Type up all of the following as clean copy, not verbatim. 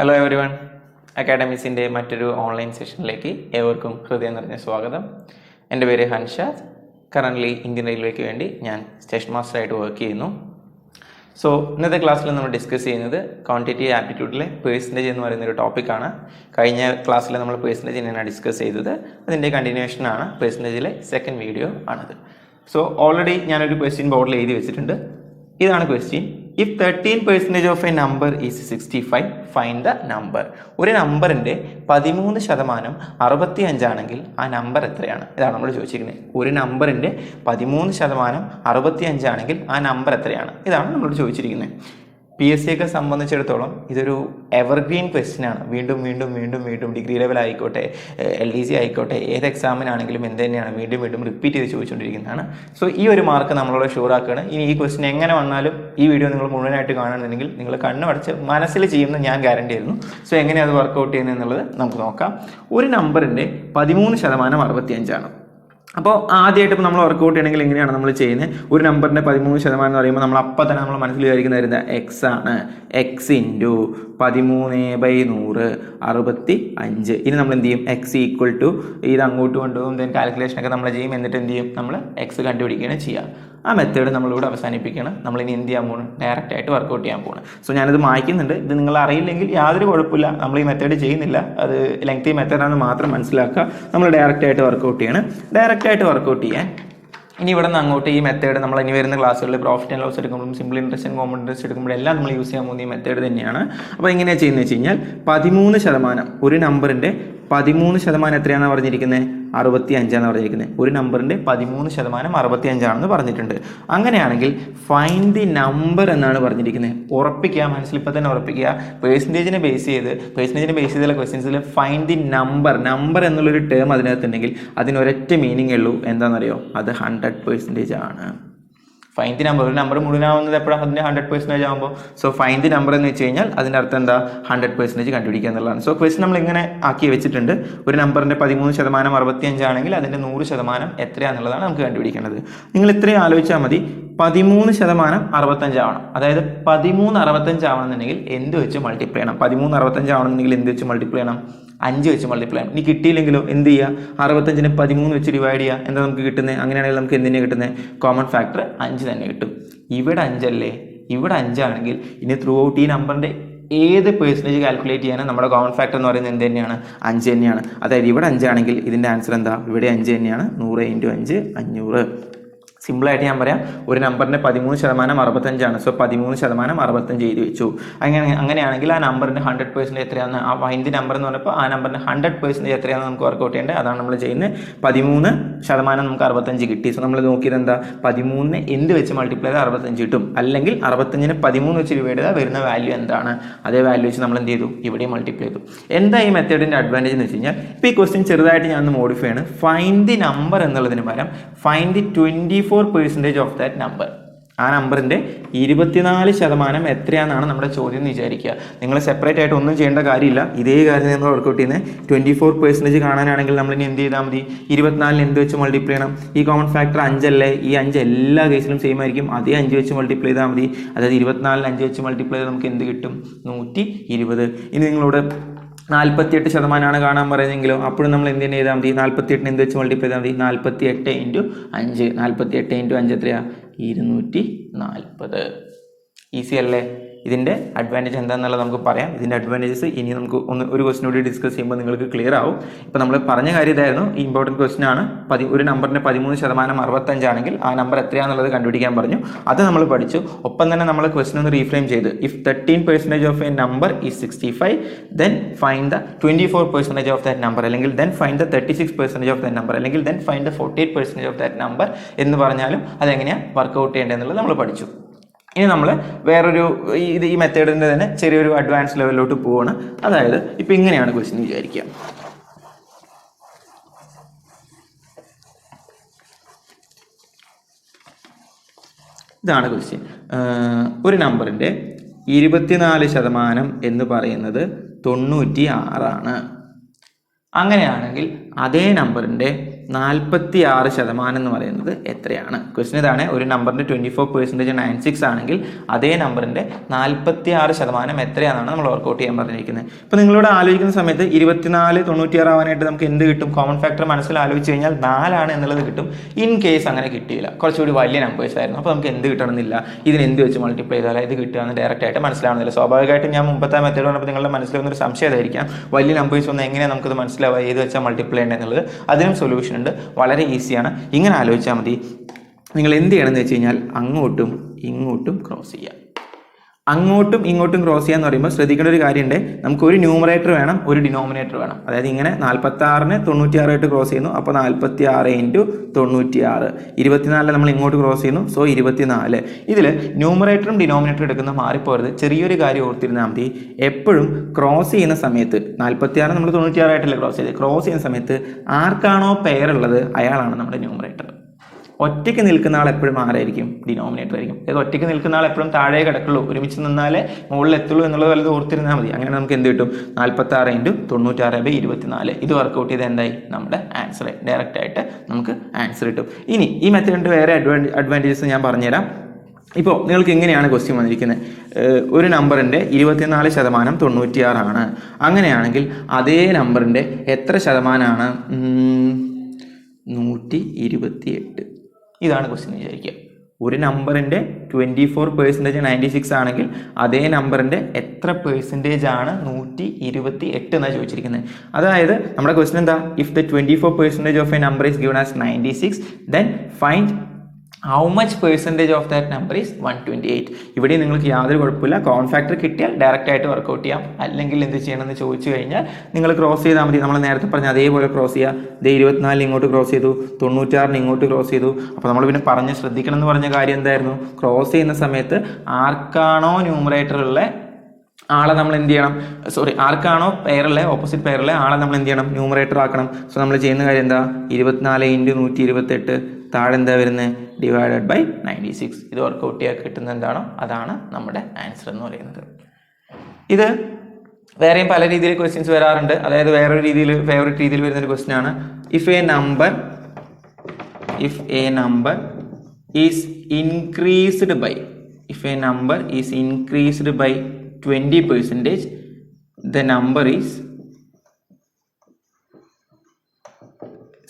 Hello every one, അക്കാഡമിക്സിൻ്റെ മറ്റൊരു online സെഷനിലേക്ക് ഏവർക്കും ഹൃദയം നിറഞ്ഞ സ്വാഗതം. എൻ്റെ പേര് ഹൻഷാദ്. കറൻ്റ്ലി ഇന്ത്യൻ റെയിൽവേക്ക് വേണ്ടി ഞാൻ സ്റ്റേഷൻ മാസ്റ്ററായിട്ട് വർക്ക് ചെയ്യുന്നു. സോ ഇന്നത്തെ ക്ലാസ്സിൽ നമ്മൾ ഡിസ്കസ് ചെയ്യുന്നത് ക്വാണ്ടിറ്റേറ്റീവ് ആപ്റ്റിറ്റ്യൂഡിലെ പേഴ്സൻറ്റേജ് എന്ന് പറയുന്നൊരു ടോപ്പിക്കാണ്. കഴിഞ്ഞ ക്ലാസ്സിൽ നമ്മൾ പേഴ്സൻറ്റേജ് തന്നെയാണ് ഡിസ്കസ് ചെയ്തത്. അതിൻ്റെ കണ്ടിന്യൂഷനാണ് പേഴ്സൻറ്റേജിലെ സെക്കൻഡ് വീഡിയോ ആണത്. സോ ഓൾറെഡി ഞാനൊരു ക്വസ്റ്റ്യൻ ബോർഡിൽ എഴുതി വെച്ചിട്ടുണ്ട്. ഇതാണ് question. If 13% of a number is 65, find the number. ഒരു നമ്പറിൻ്റെ 13% 65 ആണെങ്കിൽ ആ നമ്പർ എത്രയാണ്? ഇതാണ് നമ്മൾ ചോദിച്ചിരിക്കുന്നത്. ഒരു നമ്പറിൻ്റെ 13% 65 ആണെങ്കിൽ ആ നമ്പർ എത്രയാണ്? ഇതാണ് നമ്മളോട് ചോദിച്ചിരിക്കുന്നത്. PSC ഒക്കെ സംബന്ധിച്ചിടത്തോളം ഇതൊരു എവർഗ്രീൻ ക്വസ്റ്റ്യനാണ്. വീണ്ടും വീണ്ടും വീണ്ടും വീണ്ടും ഡിഗ്രി ലെവൽ ആയിക്കോട്ടെ, LDC ആയിക്കോട്ടെ, ഏത് എക്സാമിനാണെങ്കിലും എന്ത് തന്നെയാണ് വീണ്ടും വീണ്ടും റിപ്പീറ്റ് ചെയ്ത് ചോദിച്ചുകൊണ്ടിരിക്കുന്നതാണ്. സോ ഈ ഒരു മാർക്ക് നമ്മളോട് ഷുവറാക്കുകയാണ്. ഇനി ഈ ക്വസ്റ്റ്യൻ എങ്ങനെ വന്നാലും ഈ വീഡിയോ നിങ്ങൾ മുഴുവനായിട്ട് കാണുന്നുണ്ടെങ്കിൽ നിങ്ങൾ കണ്ണടച്ച് മനസ്സിൽ ചെയ്യുമെന്ന് ഞാൻ ഗ്യാരണ്ടി ആയിരുന്നു. സോ എങ്ങനെയാണ് അത് വർക്കൗട്ട് ചെയ്യുന്നത് എന്നുള്ളത് നമുക്ക് നോക്കാം. ഒരു നമ്പറിൻ്റെ 13% 65 ആണ്. അപ്പോൾ ആദ്യമായിട്ട് ഇപ്പോൾ നമ്മൾ വർക്കൗട്ട് ചെയ്യണമെങ്കിൽ എങ്ങനെയാണ് നമ്മൾ ചെയ്യുന്നത്? ഒരു നമ്പറിൻ്റെ 13% എന്ന് പറയുമ്പോൾ നമ്മൾ അപ്പം തന്നെ നമ്മൾ മനസ്സിൽ വിചാരിക്കുന്ന എക്സ് ആണ്. X into 13/100 65. ഇനി നമ്മൾ എന്ത് ചെയ്യും? എക്സ് ഈക്വൽ ടു ഇത് അങ്ങോട്ട് കൊണ്ടുപോകും, ദെൻ കാൽക്കുലേഷനൊക്കെ നമ്മൾ ചെയ്യും. എന്നിട്ട് എന്ത് ചെയ്യും? നമ്മൾ എക്സ് കണ്ടുപിടിക്കുകയാണ് ചെയ്യുക. ആ മെത്തേഡ് നമ്മളിവിടെ അവസാനിപ്പിക്കണം. നമ്മളിനി എന്ത് ചെയ്യാൻ പോകുന്നു? ഡയറക്റ്റ് ആയിട്ട് വർക്കൗട്ട് ചെയ്യാൻ പോകുന്നത്. സോ ഞാനിത് മായ്ക്കുന്നുണ്ട്. ഇത് നിങ്ങൾ അറിയില്ലെങ്കിൽ യാതൊരു കുഴപ്പമില്ല. നമ്മൾ ഈ മെത്തേഡ് ചെയ്യുന്നില്ല, അത് ലെങ്തി മെത്തേഡാണെന്ന് മാത്രം മനസ്സിലാക്കുക. നമ്മൾ ഡയറക്റ്റ് ആയിട്ട് വർക്കൗട്ട് ചെയ്യണം. ഡയറക്റ്റ് ആയിട്ട് വർക്കൗട്ട് ചെയ്യാൻ ഇനി ഇവിടെ നിന്ന് അങ്ങോട്ട് ഈ മെത്തേഡ് നമ്മൾ ഇനി വരുന്ന ക്ലാസ്സുകളിൽ പ്രോഫിറ്റ് ആൻഡ് ലോസ് എടുക്കുമ്പോഴും simple interest and compound interest എടുക്കുമ്പോഴെല്ലാം നമ്മൾ യൂസ് ചെയ്യാൻ പോകുന്ന ഈ മെത്തേഡ് തന്നെയാണ്. അപ്പോൾ എങ്ങനെയാണ് ചെയ്യുന്നത് വെച്ച് കഴിഞ്ഞാൽ 13% ഒരു നമ്പറിൻ്റെ 13% എത്രയാണെന്ന് പറഞ്ഞിരിക്കുന്നത്? 65 പറഞ്ഞിരിക്കുന്നത്. ഒരു നമ്പറിൻ്റെ 13% 65 പറഞ്ഞിട്ടുണ്ട്. അങ്ങനെയാണെങ്കിൽ ഫൈൻഡ് ദി നമ്പർ എന്നാണ് പറഞ്ഞിരിക്കുന്നത്. ഉറപ്പിക്കുക, മനസ്സിൽ ഇപ്പം തന്നെ ഉറപ്പിക്കുക. പേഴ്സൻറ്റേജിനെ ബേസ് ചെയ്തുള്ള ക്വസ്റ്റ്യൻസിൽ ഫൈൻഡ് ദി നമ്പർ എന്നുള്ളൊരു ടേം അതിനകത്തുണ്ടെങ്കിൽ അതിനൊരൊറ്റ മീനിങ് ഉള്ളൂ. എന്താണെന്നറിയോ? അത് 100% ആണ്. Find the number. ഒരു നമ്പർ മുഴുവനാവുന്നത് എപ്പോഴാണ്? അതിൻ്റെ 100% ആകുമ്പോൾ. സോ ഫൈൻഡ് ദി നമ്പർ എന്ന് വെച്ച് കഴിഞ്ഞാൽ അതിൻ്റെ അർത്ഥം എന്താ? 100% കണ്ടുപിടിക്കുക എന്നുള്ളതാണ്. സോ ക്വസ്റ്റ്യൻ നമ്മൾ ഇങ്ങനെ ആക്കി വെച്ചിട്ടുണ്ട്. ഒരു നമ്പറിൻ്റെ 13% 65 ആണെങ്കിൽ അതിൻ്റെ 100% എത്രയാണെന്നുള്ളതാണ് നമുക്ക് കണ്ടുപിടിക്കേണ്ടത്. നിങ്ങൾ ഇത്രയും ആലോചിച്ചാൽ മതി. 13% 65 ആവണം. അതായത് 1365 ആവണമെന്നുണ്ടെങ്കിൽ എന്ത് വെച്ച് മൾട്ടിപ്ലൈ ചെയ്യണം? 1365 ആവണമെന്നുണ്ടെങ്കിൽ എന്ത് വെച്ച് മൾട്ടിപ്ലൈ ചെയ്യണം? 5 വെച്ച് മൾട്ടിപ്ലൈ ചെയ്യണം. ഇനി കിട്ടിയില്ലെങ്കിലോ എന്ത് ചെയ്യുക? 65നെ 13 വെച്ച് ഡിവൈഡ് ചെയ്യുക. എന്താ നമുക്ക് കിട്ടുന്നത്? അങ്ങനെയാണെങ്കിൽ നമുക്ക് എന്തിനാണ് കിട്ടുന്നത്? കോമൺ ഫാക്ടർ 5 തന്നെ കിട്ടും. ഇവിടെ 5 അല്ലേ? ഇവിടെ 5 ആണെങ്കിൽ ഇനി ത്രൂ ഔട്ട് ഈ നമ്പറിൻ്റെ ഏത് പേഴ്സൻറ്റേജ് കാൽക്കുലേറ്റ് ചെയ്യാനും നമ്മുടെ കോമൺ ഫാക്ടർ എന്ന് പറയുന്നത് എന്ത് തന്നെയാണ്? 5 തന്നെയാണ്. അതായത് ഇവിടെ 5 ആണെങ്കിൽ ഇതിൻ്റെ ആൻസർ എന്താ? ഇവിടെ 5 തന്നെയാണ്. 100 × 5 500. സിമ്പിളായിട്ട് ഞാൻ പറയാം. ഒരു നമ്പറിൻ്റെ 13% 65 ആണ്. സോ 13% 65 ചെയ്ത് വെച്ചു. അങ്ങനെയാണെങ്കിൽ ആ നമ്പറിൻ്റെ 100% എത്രയാണ്? ആ ഫൈൻഡ് നമ്പർ എന്ന് പറഞ്ഞപ്പോൾ ആ നമ്പറിൻ്റെ 100% എത്രയാണെന്ന് നമുക്ക് വർക്കൗട്ട് ചെയ്യേണ്ടത്. അതാണ് നമ്മൾ ചെയ്യുന്നത്. 13% നമുക്ക് 65 കിട്ടി. സോ നമ്മൾ നോക്കിയത് എന്താ? 13നെ എന്ത് വെച്ച് മൾട്ടിപ്ലൈ ചെയ്താൽ 65 കിട്ടും. അല്ലെങ്കിൽ 65നെ 13 വെച്ച് ഡിവൈഡ് ചെയ്താൽ വരുന്ന വാല്യൂ എന്താണ്? അതേ വാല്യൂ വെച്ച് നമ്മൾ എന്ത് ചെയ്തു? ഇവിടെ മൾട്ടിപ്ലൈ ചെയ്തു. എന്താ ഈ മെത്തേഡിൻ്റെ അഡ്വാൻറ്റേജ് എന്ന് വെച്ച് കഴിഞ്ഞാൽ, ഇപ്പോൾ ഈ ക്വസ്റ്റ്യൻ ചെറുതായിട്ട് ഞാൻ മോഡിഫൈ ആണ്. ഫൈൻഡ് ദി നമ്പർ എന്നുള്ളതിന് പകരം find the 24% of that number. ആ നമ്പറിൻ്റെ 24% എത്രയാണെന്നാണ് നമ്മുടെ ചോദ്യം എന്ന് വിചാരിക്കുക. നിങ്ങൾ സെപ്പറേറ്റ് ആയിട്ട് ഒന്നും ചെയ്യേണ്ട കാര്യമില്ല. ഇതേ കാര്യം നമ്മൾ വർക്കൗട്ട് ചെയ്യുന്നത്. 24% കാണാനാണെങ്കിൽ നമ്മൾ ഇനി എന്ത് ചെയ്താൽ മതി? 24ന് എന്ത് വെച്ച് മൾട്ടിപ്ലൈ ചെയ്യണം? ഈ കോമൺ ഫാക്ടർ 5 അല്ലേ? ഈ 5 എല്ലാ കേസിലും സെയിം ആയിരിക്കും. അതേ 5 വെച്ച് മൾട്ടിപ്ലൈ ചെയ്താൽ മതി. അതായത് 24ന് 5 വെച്ച് മൾട്ടിപ്ലൈ ചെയ്താൽ നമുക്ക് എന്ത് കിട്ടും? 120. ഇനി നിങ്ങളോട് 48% കാണാൻ പറയുന്നെങ്കിലോ അപ്പോഴും നമ്മൾ എന്ത് ചെയ്താൽ മതി? 48ന് എന്ത് വെച്ച് മൾട്ടിപ്ലൈ ചെയ്താൽ മതി? 48 × 5. 48 × 5 എത്രയാ? 240. ഈസി അല്ലേ? ഇതിൻ്റെ അഡ്വാൻറ്റേജ് എന്താണെന്നുള്ളത് നമുക്ക് പറയാം. ഇതിൻ്റെ അഡ്വാൻറ്റേജസ് ഇനി നമുക്ക് ഒരു ക്വസ്റ്റ്യൻ കൂടി ഡിസ്കസ് ചെയ്യുമ്പോൾ നിങ്ങൾക്ക് ക്ലിയർ ആവും. ഇപ്പോൾ നമ്മൾ പറഞ്ഞ കാര്യം ഇതായിരുന്നു. ഇമ്പോർട്ടൻറ്റ് ക്വസ്റ്റ്യൻ ആണ്. ഒരു നമ്പറിൻ്റെ 13% 65 ആണെങ്കിൽ ആ നമ്പർ എത്രയാണെന്നുള്ളത് കണ്ടുപിടിക്കാൻ പറഞ്ഞു. അത് നമ്മൾ പഠിച്ചു. ഒപ്പം തന്നെ നമ്മൾ ക്വസ്റ്റ്യൻ ഒന്ന് റീഫ്രെയിം ചെയ്ത്, if 13% of a number is 65, then find the 24% of that number, അല്ലെങ്കിൽ then find the 36% of that number, അല്ലെങ്കിൽ then find the 48% of that number എന്ന് പറഞ്ഞാലും അതെങ്ങനെയാണ് വർക്കൗട്ട് ചെയ്യേണ്ടതെന്നുള്ളത് നമ്മൾ പഠിച്ചു. ഇനി നമ്മൾ വേറൊരു ഈ മെത്തേഡിൻ്റെ തന്നെ ചെറിയൊരു അഡ്വാൻസ് ലെവലിലോട്ട് പോവാണ്. അതായത് ഇപ്പം ഇങ്ങനെയാണ് ക്വസ്റ്റ്യൻ വിചാരിക്കുക. ഇതാണ് ക്വസ്റ്റ്യൻ. ഒരു നമ്പറിൻ്റെ 24% എന്ന് പറയുന്നത് 96 ആണ്. അങ്ങനെയാണെങ്കിൽ അതേ നമ്പറിൻ്റെ 46% എന്ന് പറയുന്നത് എത്രയാണ്? ക്വസ്റ്റ്യൻ ഇതാണ്. ഒരു നമ്പറിൻ്റെ 24% 96 ആണെങ്കിൽ അതേ നമ്പറിൻ്റെ 46% എത്രയാണെന്നാണ് നമ്മൾ വർക്കൗട്ട് ചെയ്യാൻ പറഞ്ഞിരിക്കുന്നത്. ഇപ്പോൾ നിങ്ങളോട് ആലോചിക്കുന്ന സമയത്ത് 24 96 ആവാനായിട്ട് നമുക്ക് എന്ത് കിട്ടും? കോമൺ ഫാക്ടർ മനസ്സിൽ ആലോചിച്ച് കഴിഞ്ഞാൽ 4 എന്നുള്ളത് കിട്ടും. ഇൻ കേസ് അങ്ങനെ കിട്ടിയില്ല, കുറച്ചുകൂടി വലിയ നമ്പേഴ്സ് ആയിരുന്നു, അപ്പോൾ നമുക്ക് എന്ത് കിട്ടണമെന്നില്ല, ഇതിന് എന്ത് വെച്ച് മൾട്ടിപ്ലൈ ചെയ്താൽ ഇത് കിട്ടുകയെന്ന് ഡയറക്റ്റ് ആയിട്ട് മനസ്സിലാവുന്നില്ല. സ്വാഭാവികമായിട്ടും ഞാൻ മുമ്പത്തെ മെത്തേഡ് പറഞ്ഞപ്പോൾ നിങ്ങളുടെ മനസ്സിലാവുന്നൊരു സംശയം അതായിരിക്കാം, വലിയ നമ്പേഴ്സ് ഒന്നും എങ്ങനെയാണ് നമുക്കത് മനസ്സിലാവുക, ഏത് വെച്ചാൽ മൾട്ടിപ്ലൈ ചെയ്യേണ്ടതെന്നുള്ളത്. അതിനും സൊല്യൂഷൻ ഉണ്ട്, വളരെ ഈസിയാണ്. ഇങ്ങനെ ആലോചിച്ചാൽ മതി. നിങ്ങൾ എന്ത് ചെയ്യണമെന്ന് വെച്ച് കഴിഞ്ഞാൽ അങ്ങോട്ടും ഇങ്ങോട്ടും ക്രോസ് ചെയ്യുക. അങ്ങോട്ടും ഇങ്ങോട്ടും ക്രോസ് ചെയ്യാന്ന് പറയുമ്പോൾ ശ്രദ്ധിക്കേണ്ട ഒരു കാര്യമുണ്ട്, നമുക്ക് ഒരു ന്യൂമറേറ്റർ വേണം, ഒരു ഡിനോമിനേറ്റർ വേണം. അതായത് ഇങ്ങനെ 46-നെ 96 ആയിട്ട് ക്രോസ് ചെയ്യുന്നു, അപ്പോൾ 46 × 96. 24 നമ്മൾ ഇങ്ങോട്ട് ക്രോസ് ചെയ്യുന്നു, സോ 24. ഇതിൽ ന്യൂമറേറ്ററും ഡിനോമിനേറ്ററും എടുക്കുന്ന മാറിപ്പോരുത്. ചെറിയൊരു കാര്യം ഓർത്തിരുന്നാൽ മതി, എപ്പോഴും ക്രോസ് ചെയ്യുന്ന സമയത്ത് 46 നമ്മൾ 96 ആയിട്ടല്ലേ ക്രോസ് ചെയ്ത്, ക്രോസ് ചെയ്യുന്ന സമയത്ത് ആർക്കാണോ പെയർ ഉള്ളത് അയാളാണ് നമ്മുടെ ന്യൂമറേറ്റർ. ഒറ്റയ്ക്ക് നിൽക്കുന്ന ആൾ എപ്പോഴും ആരായിരിക്കും? ഡിനോമിനേറ്റർ ആയിരിക്കും. അതായത് ഒറ്റയ്ക്ക് നിൽക്കുന്ന ആൾ എപ്പോഴും താഴെ കിടക്കുള്ളൂ, ഒരുമിച്ച് നിന്നാലേ മുകളിൽ എത്തുള്ളൂ എന്നുള്ളത് വല്ലതും ഓർത്തിരുന്നാൽ മതി. അങ്ങനെ നമുക്ക് എന്ത് കിട്ടും? 46 × 96/24. ഇത് വർക്കൗട്ട് ചെയ്ത് എന്തായി? നമ്മുടെ ആൻസർ ഡയറക്റ്റ് ആയിട്ട് നമുക്ക് ആൻസർ കിട്ടും. ഇനി ഈ മെത്തേഡിൻ്റെ വേറെ അഡ്വാൻറ്റേജസ് ഞാൻ പറഞ്ഞുതരാം. ഇപ്പോൾ നിങ്ങൾക്ക് ഇങ്ങനെയാണ് ക്വസ്റ്റ്യൻ വന്നിരിക്കുന്നത്, ഒരു നമ്പറിൻ്റെ 24% 96 ആണ്. അങ്ങനെയാണെങ്കിൽ അതേ നമ്പറിൻ്റെ എത്ര ശതമാനമാണ്? 128. ഇതാണ് ക്വസ്റ്റ്യൻ വിചാരിക്കുക. ഒരു നമ്പറിൻ്റെ 24% 96 ആണെങ്കിൽ അതേ നമ്പറിൻ്റെ എത്ര പെർസെൻറ്റേജ് ആണ് 128 എന്നാണ് ചോദിച്ചിരിക്കുന്നത്. അതായത് നമ്മുടെ ക്വസ്റ്റ്യൻ എന്താ? If the 24% of a number is given as 96, then find how much percentage of that number is 128. ഇവിടെ നിങ്ങൾക്ക് യാതൊരു കുഴപ്പമില്ല, കോമൺ ഫാക്ടർ കിട്ടിയാൽ ഡയറക്റ്റ് ആയിട്ട് വർക്കൗട്ട് ചെയ്യാം. അല്ലെങ്കിൽ എന്ത് ചെയ്യണമെന്ന് ചോദിച്ചു കഴിഞ്ഞാൽ നിങ്ങൾ ക്രോസ് ചെയ്താൽ മതി. നമ്മൾ നേരത്തെ പറഞ്ഞ അതേപോലെ ക്രോസ് ചെയ്യുക. ഇത് 24 ഇങ്ങോട്ട് ക്രോസ് ചെയ്തു, 96 ഇങ്ങോട്ട് ക്രോസ് ചെയ്തു. അപ്പോൾ നമ്മൾ പിന്നെ ശ്രദ്ധിക്കണം എന്ന് പറഞ്ഞ കാര്യം എന്തായിരുന്നു? ക്രോസ് ചെയ്യുന്ന സമയത്ത് ആർക്കാണോ ന്യൂമറേറ്ററുള്ള ആളെ നമ്മൾ എന്ത് ചെയ്യണം? ആർക്കാണോ പെയറുള്ള ഓപ്പോസിറ്റ് പെയറുള്ള ആളെ നമ്മൾ എന്ത് ചെയ്യണം? ന്യൂമറേറ്റർ ആക്കണം. സോ നമ്മൾ ചെയ്യുന്ന കാര്യം എന്താ? 24 × 128 താഴെ എന്താ വരുന്നത്? /96. ഇത് വർക്കൗട്ട് ചെയ്യാൻ കിട്ടുന്ന എന്താണോ അതാണ് നമ്മുടെ ആൻസർ എന്ന് പറയുന്നത്. ഇത് വേറെയും പല രീതിയിൽ ക്വസ്റ്റ്യൻസ് വരാറുണ്ട്. അതായത് വേറൊരു രീതിയിൽ, ഫേവറേറ്റ് രീതിയിൽ വരുന്നൊരു ക്വസ്റ്റ്യൻ ആണ്, if a number is increased by 20%, the number is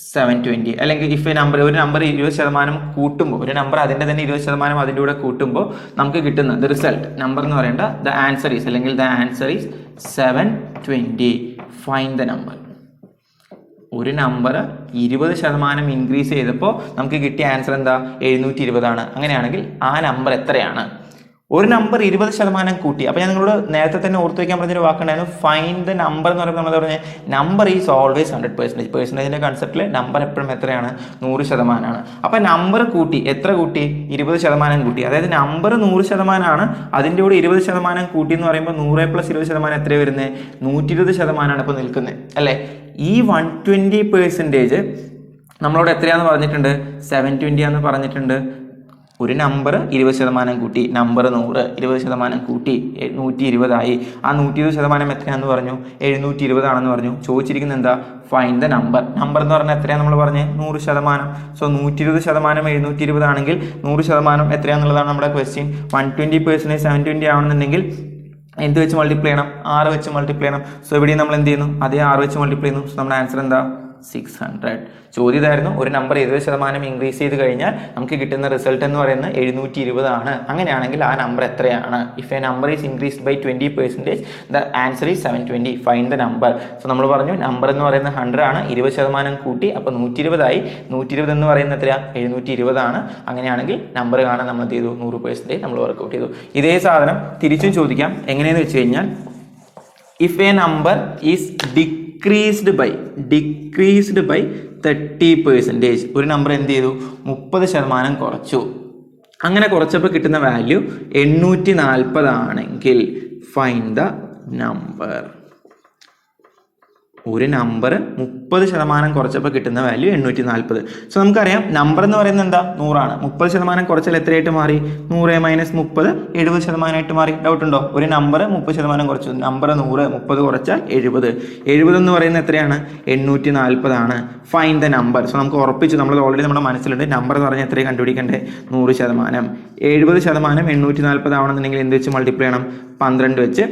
720. അല്ലെങ്കിൽ ഇഫ് ഒരു നമ്പർ 20% കൂട്ടുമ്പോൾ, ഒരു നമ്പർ അതിൻ്റെ തന്നെ 20% അതിൻ്റെ കൂടെ കൂട്ടുമ്പോൾ നമുക്ക് കിട്ടുന്ന ദ റിസൾട്ട് നമ്പർ എന്ന് പറയേണ്ട the answer is 720. Find the number. ഒരു നമ്പർ 20% ഇൻക്രീസ് ചെയ്തപ്പോൾ നമുക്ക് കിട്ടിയ ആൻസർ എന്താ? 720 ആണ്. അങ്ങനെയാണെങ്കിൽ ആ നമ്പർ എത്രയാണ്? ഒരു നമ്പർ 20% കൂട്ടി. അപ്പോൾ ഞാൻ നിങ്ങളോട് നേരത്തെ തന്നെ ഓർത്ത് വയ്ക്കാൻ പറഞ്ഞൊരു വാക്കുണ്ടായിരുന്നു, ഫൈൻഡ് ദ നമ്പർ എന്ന് പറയുമ്പോൾ നമ്മൾ പറഞ്ഞത് നമ്പർ ഈസ് ഓൾവേസ് 100%. പെർസെൻറ്റേജിൻ്റെ കൺസെപ്റ്റിൽ നമ്പർ എപ്പോഴും എത്രയാണ്? 100%. അപ്പോൾ നമ്പർ കൂട്ടി, എത്ര കൂട്ടി? 20% കൂട്ടി. അതായത് നമ്പർ 100% ആണ്, അതിൻ്റെ കൂടെ 20% കൂട്ടി എന്ന് പറയുമ്പോൾ 100 + 20% എത്ര വരുന്നത്? 120% ഇപ്പോൾ നിൽക്കുന്നത് അല്ലേ? ഈ 120% നമ്മളോട് എത്രയാണെന്ന് പറഞ്ഞിട്ടുണ്ട്? 720 ആണെന്ന് പറഞ്ഞിട്ടുണ്ട്. ഒരു നമ്പർ 20% കൂട്ടി, നമ്പർ 100, 20% കൂട്ടി 120 ആയി. ആ 120% എത്രയാണെന്ന് പറഞ്ഞു? 720 ആണെന്ന് പറഞ്ഞു. ചോദിച്ചിരിക്കുന്നത് എന്താ? Find the number. നമ്പർ എന്ന് പറഞ്ഞാൽ എത്രയാണ് നമ്മൾ പറഞ്ഞത്? 100%. സോ 120% 720 ആണെങ്കിൽ 100% എത്രയാണെന്നുള്ളതാണ് നമ്മുടെ ക്വസ്റ്റ്യൻ. 120% 720 ആവണമെന്നുണ്ടെങ്കിൽ എന്ത് വെച്ച് മൾട്ടിപ്ലൈ ചെയ്യണം? 6 വെച്ച് മൾട്ടിപ്ലൈ ചെയ്യണം. സോ ഇവിടെ നമ്മൾ എന്ത് ചെയ്യുന്നു? അതേ 6 വെച്ച് മൾട്ടിപ്ലൈ ചെയ്യുന്നു. സോ നമ്മുടെ ആൻസർ എന്താ? 600. ചോദ്യം ഇതായിരുന്നു, ഒരു നമ്പർ 20% ഇൻക്രീസ് ചെയ്ത് കഴിഞ്ഞാൽ നമുക്ക് കിട്ടുന്ന റിസൾട്ട് എന്ന് പറയുന്നത് 720 ആണ്. അങ്ങനെയാണെങ്കിൽ ആ നമ്പർ എത്രയാണ്? If a number is increased by 20%, the answer is 720. Find the number. So നമ്മൾ പറഞ്ഞു നമ്പർ എന്ന് പറയുന്നത് 100 ആണ്, 20% കൂട്ടി, അപ്പോൾ 120 ആയി. 120 എന്ന് പറയുന്നത് എത്രയാണ്? 720 ആണ്. അങ്ങനെയാണെങ്കിൽ നമ്പർ കാണാൻ നമ്മൾ എന്ത് ചെയ്തു? 100% നമ്മൾ വർക്കൗട്ട് ചെയ്തു. ഇതേ സാധനം തിരിച്ചും ചോദിക്കാം. എങ്ങനെയെന്ന് വെച്ച് കഴിഞ്ഞാൽ, if a number is decreased by 30%, ഒരു നമ്പർ എന്ത് ചെയ്തു? 30% കുറച്ചു. അങ്ങനെ കുറച്ചപ്പോൾ കിട്ടുന്ന വാല്യൂ 840 ആണെങ്കിൽ ഫൈൻഡ് ദ നമ്പർ. ഒരു നമ്പർ 30% കുറച്ചപ്പോൾ കിട്ടുന്ന വാല്യൂ 840. സോ നമുക്കറിയാം നമ്പർ എന്ന് പറയുന്നത് എന്താ 100 30% കുറച്ചാൽ എത്രയായിട്ട് മാറി 100 - 30 70% മാറി. ഡൗട്ട് ഉണ്ടോ? ഒരു നമ്പർ 30% കുറച്ചു, നമ്പർ 100 30 കുറച്ചാൽ 70 എന്ന് പറയുന്നത് എത്രയാണ് 840 ഫൈൻഡ് ദ നമ്പർ. സോ നമുക്ക് ഉറപ്പിച്ചു, നമ്മൾ ഓൾറെഡി നമ്മുടെ മനസ്സിലുണ്ട് നമ്പർ എന്ന് പറഞ്ഞാൽ എത്രയും കണ്ടുപിടിക്കേണ്ടത് 100%. 70% 840 ആവണമെന്നുണ്ടെങ്കിൽ എന്ത് വെച്ച് മൾട്ടിപ്ലൈ ചെയ്യണം? 12 വെച്ച്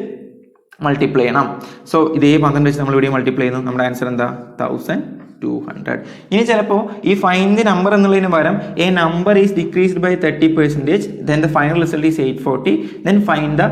മൾട്ടിപ്ലൈ ചെയ്യണം. സോ ഇതേ 12 വെച്ച് നമ്മൾ ഇവിടെ മൾട്ടിപ്ലൈ ചെയ്യുന്നു. നമ്മുടെ ആൻസർ എന്താ 1200. ഇനി ചിലപ്പോൾ ഈ ഫൈൻഡ് ദി നമ്പർ എന്നുള്ളതിന് പകരം a number is decreased by 30%, then the final result is 840, then find the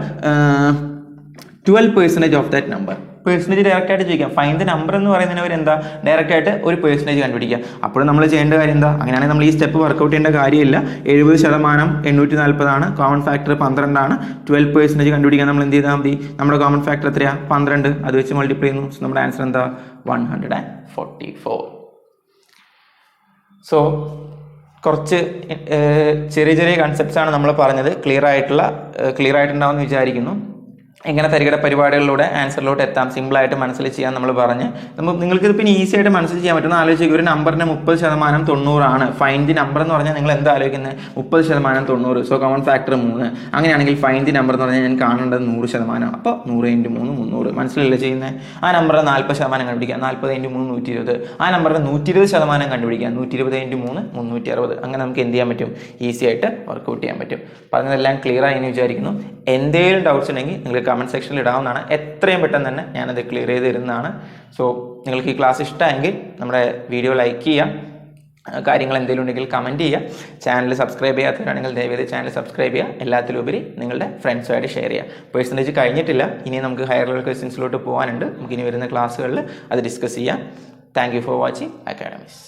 12% of that number. Percentage direct ആയിട്ട് ചോദിക്കാം. ഫൈൻഡ് ദ നമ്പർ എന്ന് പറയുന്നവർ എന്താ ഡയറക്റ്റ് ആയിട്ട് ഒരു പെർസെൻറ്റേജ് കണ്ടുപിടിക്കുക. അപ്പോൾ നമ്മൾ ചെയ്യേണ്ട കാര്യം എന്താ? അങ്ങനെയാണെങ്കിൽ നമ്മൾ ഈ സ്റ്റെപ്പ് വർക്കൗട്ട് ചെയ്യേണ്ട കാര്യമില്ല. 70% 840 കോമൺ ഫാക്ടർ 12 12% കണ്ടുപിടിക്കാൻ നമ്മൾ എന്ത് ചെയ്താൽ മതി? നമ്മുടെ കോമൺ ഫാക്ടർ എത്രയാണ്? 12. അത് വെച്ച് മൾട്ടിപ്ലൈ ചെയ്യുന്നു. സോ നമ്മുടെ ആൻസർ എന്താ 144. സോ കുറച്ച് ചെറിയ ചെറിയ കൺസെപ്റ്റ്സ് ആണ് നമ്മൾ പറഞ്ഞത്. ക്ലിയർ ആയിട്ടുണ്ടാവുമെന്ന് വിചാരിക്കുന്നു. എങ്ങനെ തരികട പരിപാടികളിലൂടെ ആൻസറിലോട്ട് എത്താം, സിമ്പിളായിട്ട് മനസ്സിൽ ചെയ്യാൻ നമ്മൾ പറഞ്ഞ് നിങ്ങൾക്ക് പിന്നെ ഈസി ആയിട്ട് മനസ്സിൽ ചെയ്യാൻ പറ്റുന്ന ആലോചിക്കുക. ഒരു നമ്പറിന് 30% 90. ഫൈൻഡ് ദി നമ്പർ എന്ന് പറഞ്ഞാൽ നിങ്ങൾ എന്താ ആലോചിക്കുന്നത്? 30% 90. So common factor 3. അങ്ങനെയാണെങ്കിൽ ഫൈൻഡ് ദി നമ്പർ എന്ന് പറഞ്ഞാൽ ഞാൻ കാണേണ്ടത് 100%. അപ്പോൾ 100 × 3 300. മനസ്സിലല്ലേ ചെയ്യുന്നത്? ആ നമ്പറിന് 40% കണ്ടുപിടിക്കുക. 40 × 3 120. ആ നമ്പറിന് 120% കണ്ടുപിടിക്കുക. 120 × 3 360. അങ്ങനെ നമുക്ക് എന്ത് ചെയ്യാൻ പറ്റും? ഈസി ആയിട്ട് വർക്കൗട്ട് ചെയ്യാൻ പറ്റും. പറഞ്ഞതെല്ലാം ക്ലിയർ ആയി എന്ന് വിചാരിക്കുന്നു. എന്തെങ്കിലും ഡൗട്ട്സ് ഉണ്ടെങ്കിൽ നിങ്ങൾ കമൻറ്റ് സെക്ഷനിൽ ഇടാവുന്നതാണ്. എത്രയും പെട്ടെന്ന് തന്നെ ഞാനത് ക്ലിയർ ചെയ്ത് തരുന്നതാണ്. സോ നിങ്ങൾക്ക് ഈ ക്ലാസ് ഇഷ്ടമെങ്കിൽ നമ്മുടെ വീഡിയോ ലൈക്ക് ചെയ്യുക, കാര്യങ്ങൾ എന്തെങ്കിലും ഉണ്ടെങ്കിൽ കമൻറ്റ് ചെയ്യുക, ചാനൽ സബ്സ്ക്രൈബ് ചെയ്യാത്തവരാണെങ്കിൽ ദയവേത് ചാനൽ സബ്സ്ക്രൈബ് ചെയ്യുക, എല്ലാത്തിലുപരി നിങ്ങളുടെ ഫ്രണ്ട്സുമായിട്ട് ഷെയർ ചെയ്യുക. പെർസെൻറ്റേജ് കഴിഞ്ഞിട്ടില്ല, ഇനി നമുക്ക് ഹയർ ലെവൽ ക്വസ്റ്റ്യൻസിലോട്ട് പോകാനുണ്ട്. നമുക്ക് ഇനി വരുന്ന ക്ലാസ്സുകളിൽ അത് ഡിസ്കസ് ചെയ്യാം. Thank you for watching academics.